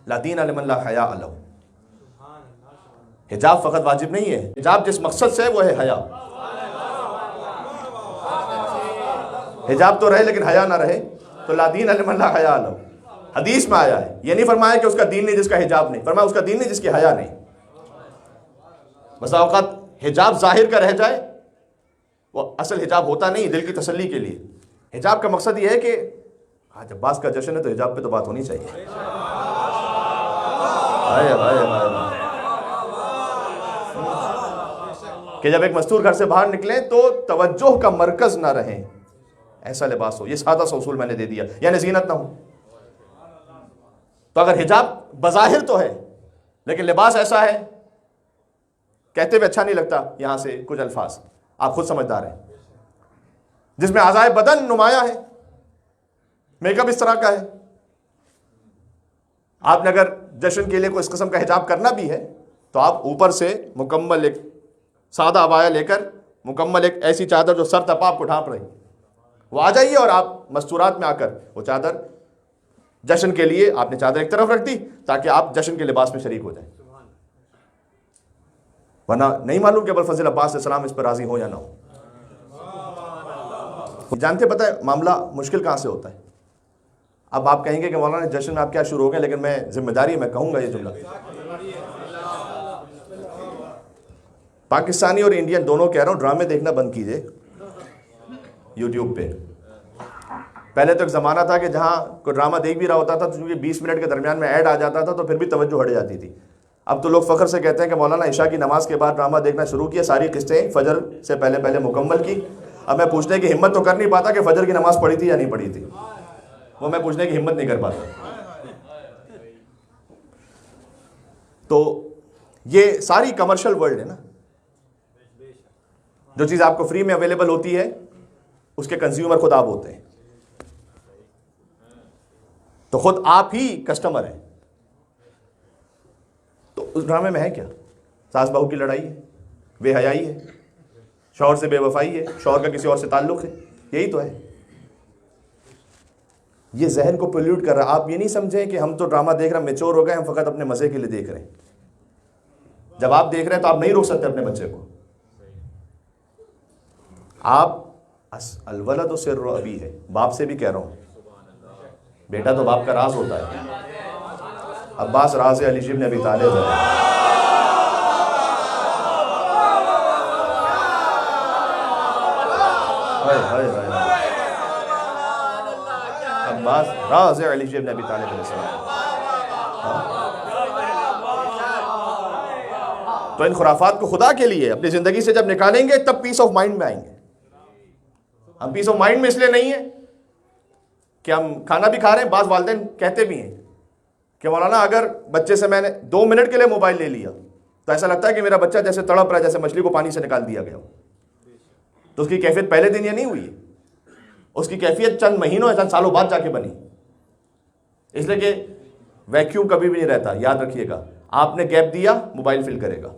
ला दीन लिमन ला हया अलहु। हिजाब फ़कत वाजिब नहीं है, हिजाब जिस मकसद से है वो है हया। हिजाब तो रहे लेकिन हया ना रहे तो ला दीन लिमन ला हया अलहु। हदीस में आया है, ये नहीं फरमाया कि उसका दीन नहीं जिसका हिजाब नहीं, फरमाया उसका दीन नहीं जिसकी हया नहीं। बस औक़ात हिजाब जाहिर का रह जाए, वो असल हिजाब होता नहीं, दिल की तसल्ली के लिए। हिजाब का मकसद ये है कि हाँ जब बास का जश्न है तो हिजाब पे तो बात होनी चाहिए। कि जब एक मस्तूर घर से बाहर निकले तो तवज्जो का मरकज ना रहे, ऐसा लिबास हो। ये सादा सा उसूल मैंने दे दिया, यानी ज़ीनत ना हो। तो अगर हिजाब बज़ाहिर तो है लेकिन लिबास ऐसा है, कहते हुए अच्छा नहीं लगता, यहां से कुछ अल्फाज आप खुद समझदार हैं, जिसमें आज़ाए बदन नुमाया है, मेकअप इस तरह का है। आपने अगर जश्न के लिए कोई इस किस्म का हिजाब करना भी है तो आप ऊपर से मुकम्मल एक सादा अबाया लेकर, मुकम्मल एक ऐसी चादर जो सर तक आपको ढांप रही, वो आ जाइए और आप मस्तूरात में आकर वो चादर, जश्न के लिए आपने चादर एक तरफ रख दी ताकि आप जश्न के लिबास में शरीक हो जाए। वरना नहीं मालूम कि अबुल फजल अब्बास अलैहिस्सलाम इस पर राजी हो या ना हो। जानते पता है मामला मुश्किल कहां से होता है। अब आप कहेंगे कि मौलाना जश्न में आप क्या शुरू हो गए, लेकिन मैं जिम्मेदारी मैं कहूंगा ये जुमला। पाकिस्तानी और इंडियन दोनों कह रहा हूं, ड्रामे देखना बंद कीजिए यूट्यूब पे। पहले तो एक ज़माना था कि जहाँ कोई ड्रामा देख भी रहा होता था तो क्योंकि 20 मिनट के दरमियान में ऐड आ जाता था तो फिर भी तवज्जो हट जाती थी। अब तो लोग फ़ख्र से कहते हैं कि मौलाना इशा की नमाज के बाद ड्रामा देखना शुरू किया, सारी किस्तें फजर से पहले पहले मुकम्मल की। अब मैं पूछने की हिम्मत तो कर नहीं पाता कि फजर की नमाज पढ़ी थी या नहीं पढ़ी थी, वो मैं पूछने की हिम्मत नहीं कर पाता। तो ये सारी कमर्शियल वर्ल्ड है ना, जो चीज़ आपको फ्री में अवेलेबल होती है उसके कंज्यूमर खुद आप होते हैं, तो खुद आप ही कस्टमर हैं। तो उस ड्रामे में है क्या? सास बहू की लड़ाई है, बेहयाई है, शौहर से बेवफाई है, शौहर का किसी और से ताल्लुक है, यही तो है। ये जहन को पोल्यूट कर रहा है। आप ये नहीं समझें कि हम तो ड्रामा देख रहे हैं, मैच्योर हो गए, हम फ़कत अपने मज़े के लिए देख रहे हैं। जब आप देख रहे हैं तो आप नहीं रोक सकते अपने बच्चे को। आप अलवलद सिर्रु अबी है, बाप से भी कह रहा हूं, बेटा तो बाप का राज होता है। अब्बास राज अली इब्न अबी तालिब है। अब्बास राज अली इब्न अबी तालिब तो इन खुराफात को खुदा के लिए अपनी ज़िंदगी से जब निकालेंगे तब पीस ऑफ माइंड में आएंगे। हम पीस ऑफ माइंड में इसलिए नहीं है कि हम खाना भी खा रहे हैं। बाज़ वालिदैन कहते भी हैं कि मौलाना अगर बच्चे से मैंने 2 मिनट के लिए मोबाइल ले लिया तो ऐसा लगता है कि मेरा बच्चा जैसे तड़प रहा है, जैसे मछली को पानी से निकाल दिया गया हो। तो उसकी कैफियत पहले दिन ये नहीं हुई, उसकी कैफियत चंद महीनों या चंद सालों बाद जाके बनी। इसलिए कि वैक्यूम कभी भी नहीं रहता, याद रखिएगा। आपने गैप दिया, मोबाइल फिल करेगा।